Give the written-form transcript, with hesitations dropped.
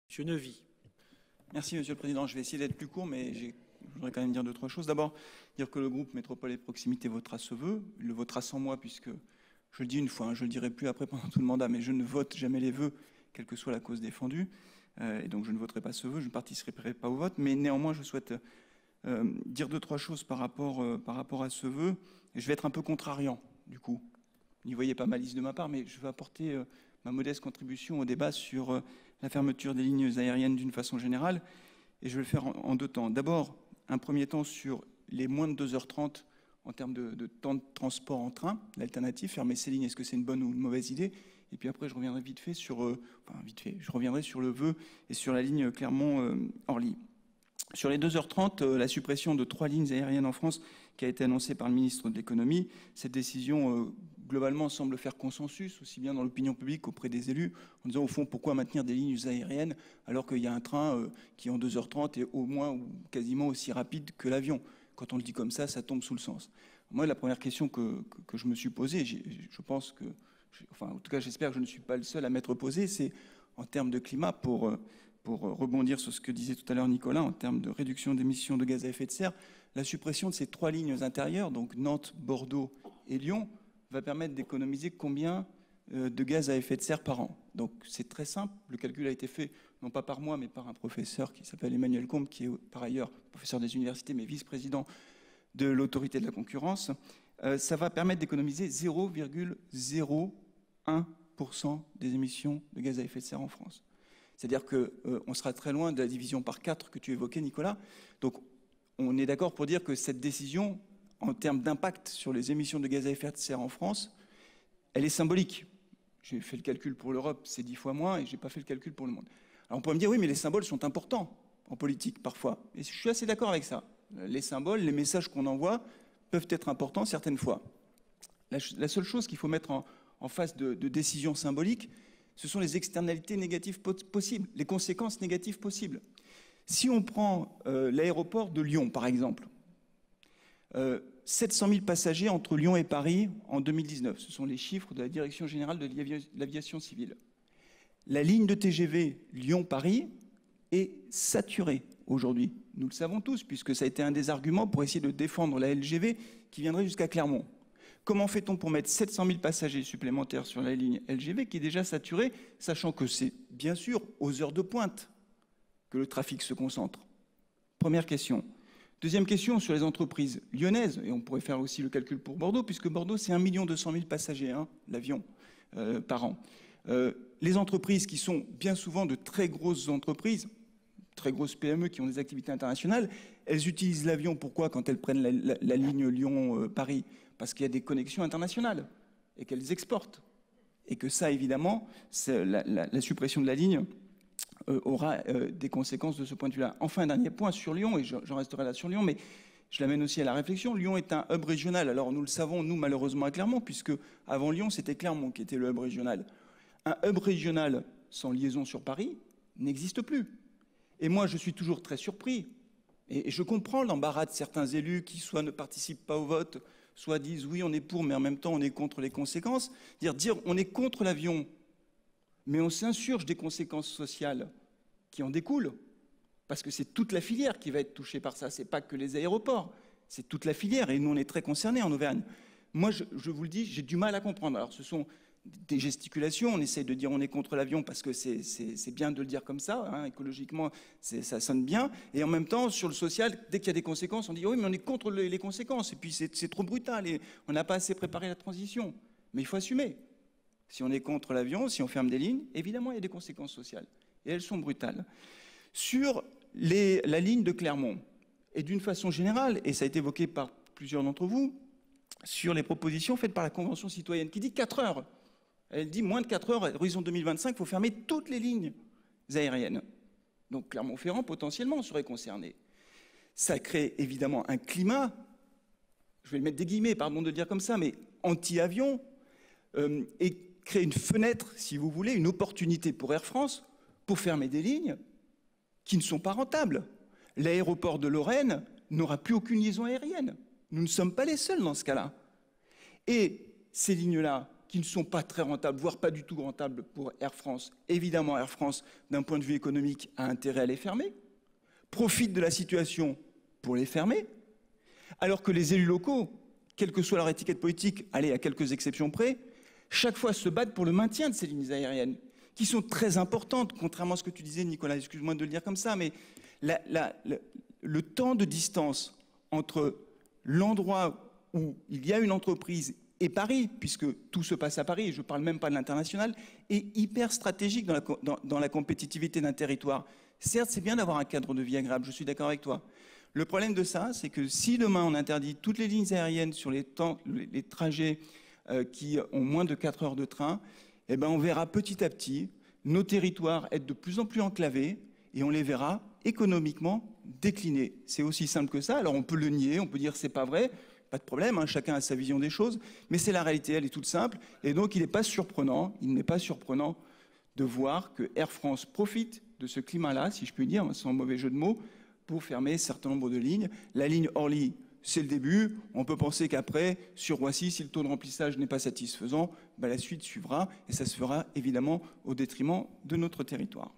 Monsieur Neuvy. Merci Monsieur le Président. Je vais essayer d'être plus court, mais je voudrais quand même dire deux, trois choses. D'abord, dire que le groupe Métropole et Proximité votera ce vœu. Il le votera sans moi, puisque, je le dis une fois, je ne le dirai plus après pendant tout le mandat, mais je ne vote jamais les vœux, quelle que soit la cause défendue. Et donc je ne voterai pas ce vœu, je ne participerai pas au vote. Mais néanmoins, je souhaite dire deux, trois choses par rapport à ce vœu. Et je vais être un peu contrariant, du coup. N'y voyez pas malice de ma part, mais je vais apporter ma modeste contribution au débat sur la fermeture des lignes aériennes d'une façon générale. Et je vais le faire en deux temps. D'abord, un premier temps sur les moins de 2h30 en termes de temps de transport en train, l'alternative, fermer ces lignes, est-ce que c'est une bonne ou une mauvaise idée? Et puis après, je reviendrai vite fait sur, je reviendrai sur le vœu et sur la ligne Clermont-Orly. Sur les 2h30, la suppression de 3 lignes aériennes en France qui a été annoncée par le ministre de l'Économie, cette décision globalement semble faire consensus, aussi bien dans l'opinion publique qu'auprès des élus, en disant au fond pourquoi maintenir des lignes aériennes alors qu'il y a un train qui en 2h30 est au moins ou quasiment aussi rapide que l'avion. Quand on le dit comme ça tombe sous le sens. Moi, la première question que je me suis posée, je pense que, enfin en tout cas j'espère que je ne suis pas le seul à m'être posé, c'est en termes de climat pour rebondir sur ce que disait tout à l'heure Nicolas, en termes de réduction d'émissions de gaz à effet de serre, la suppression de ces 3 lignes intérieures, donc Nantes, Bordeaux et Lyon, va permettre d'économiser combien de gaz à effet de serre par an. Donc c'est très simple, le calcul a été fait non pas par moi, mais par un professeur qui s'appelle Emmanuel Combe, qui est par ailleurs professeur des universités, mais vice-président de l'autorité de la concurrence. Ça va permettre d'économiser 0,01% des émissions de gaz à effet de serre en France. C'est-à-dire qu'on sera très loin de la division par 4 que tu évoquais, Nicolas. Donc, on est d'accord pour dire que cette décision, en termes d'impact sur les émissions de gaz à effet de serre en France, elle est symbolique. J'ai fait le calcul pour l'Europe, c'est 10 fois moins, et je n'ai pas fait le calcul pour le monde. Alors, on pourrait me dire, oui, mais les symboles sont importants en politique, parfois. Et je suis assez d'accord avec ça. Les symboles, les messages qu'on envoie peuvent être importants certaines fois. La seule chose qu'il faut mettre en face de décisions symboliques, ce sont les externalités négatives possibles, les conséquences négatives possibles. Si on prend l'aéroport de Lyon, par exemple, 700 000 passagers entre Lyon et Paris en 2019. Ce sont les chiffres de la Direction générale de l'aviation civile. La ligne de TGV Lyon-Paris est saturée aujourd'hui. Nous le savons tous, puisque ça a été un des arguments pour essayer de défendre la LGV qui viendrait jusqu'à Clermont. Comment fait-on pour mettre 700 000 passagers supplémentaires sur la ligne LGV qui est déjà saturée, sachant que c'est bien sûr aux heures de pointe que le trafic se concentre? Première question. Deuxième question sur les entreprises lyonnaises, et on pourrait faire aussi le calcul pour Bordeaux, puisque Bordeaux c'est 1 200 000 passagers, l'avion, par an. Les entreprises qui sont bien souvent de très grosses entreprises, très grosses PME qui ont des activités internationales, elles utilisent l'avion. Pourquoi? Quand elles prennent la ligne Lyon-Paris? Parce qu'il y a des connexions internationales et qu'elles exportent. Et que ça, évidemment, la suppression de la ligne aura des conséquences de ce point de vue-là. Enfin, un dernier point sur Lyon, et j'en resterai là sur Lyon, mais je l'amène aussi à la réflexion. Lyon est un hub régional. Alors, nous le savons, nous, malheureusement, à Clermont, puisque avant Lyon, c'était Clermont qui était le hub régional. Un hub régional sans liaison sur Paris n'existe plus. Et moi, je suis toujours très surpris. Et je comprends l'embarras de certains élus qui soit ne participent pas au vote, soit disent oui, on est pour, mais en même temps, on est contre les conséquences. Dire on est contre l'avion, mais on s'insurge des conséquences sociales qui en découlent. Parce que c'est toute la filière qui va être touchée par ça. Ce n'est pas que les aéroports, c'est toute la filière. Et nous, on est très concernés en Auvergne. Moi, je vous le dis, j'ai du mal à comprendre. Alors, ce sont des gesticulations, on essaie de dire on est contre l'avion parce que c'est bien de le dire comme ça, écologiquement ça sonne bien, et en même temps sur le social, dès qu'il y a des conséquences, on dit oui mais on est contre les conséquences, et puis c'est trop brutal, et on n'a pas assez préparé la transition. Mais il faut assumer, si on est contre l'avion, si on ferme des lignes, évidemment il y a des conséquences sociales, et elles sont brutales. Sur la ligne de Clermont, et d'une façon générale, et ça a été évoqué par plusieurs d'entre vous, sur les propositions faites par la Convention citoyenne, qui dit 4 heures. Elle dit moins de 4 heures, à l'horizon 2025, il faut fermer toutes les lignes aériennes. Donc Clermont-Ferrand, potentiellement, serait concerné. Ça crée évidemment un climat, je vais le mettre des guillemets, pardon de le dire comme ça, mais anti-avion, et crée une fenêtre, si vous voulez, une opportunité pour Air France pour fermer des lignes qui ne sont pas rentables. L'aéroport de Lorraine n'aura plus aucune liaison aérienne. Nous ne sommes pas les seuls dans ce cas-là. Et ces lignes-là, qui ne sont pas très rentables, voire pas du tout rentables pour Air France. Évidemment, Air France, d'un point de vue économique, a intérêt à les fermer, profite de la situation pour les fermer, alors que les élus locaux, quelle que soit leur étiquette politique, allez, à quelques exceptions près, chaque fois se battent pour le maintien de ces lignes aériennes, qui sont très importantes, contrairement à ce que tu disais, Nicolas, excuse-moi de le dire comme ça, mais le temps de distance entre l'endroit où il y a une entreprise et Paris, puisque tout se passe à Paris, et je ne parle même pas de l'international, est hyper stratégique dans la compétitivité d'un territoire. Certes, c'est bien d'avoir un cadre de vie agréable, je suis d'accord avec toi. Le problème de ça, c'est que si demain on interdit toutes les lignes aériennes sur les trajets qui ont moins de 4 heures de train, eh ben on verra petit à petit nos territoires être de plus en plus enclavés et on les verra économiquement décliner. C'est aussi simple que ça. Alors on peut le nier, on peut dire c'est pas vrai, pas de problème, hein, chacun a sa vision des choses, mais c'est la réalité, elle est toute simple. Et donc il n'est pas surprenant de voir que Air France profite de ce climat-là, si je puis dire, sans mauvais jeu de mots, pour fermer un certain nombre de lignes. La ligne Orly, c'est le début. On peut penser qu'après, sur Roissy, si le taux de remplissage n'est pas satisfaisant, ben la suite suivra et ça se fera évidemment au détriment de notre territoire.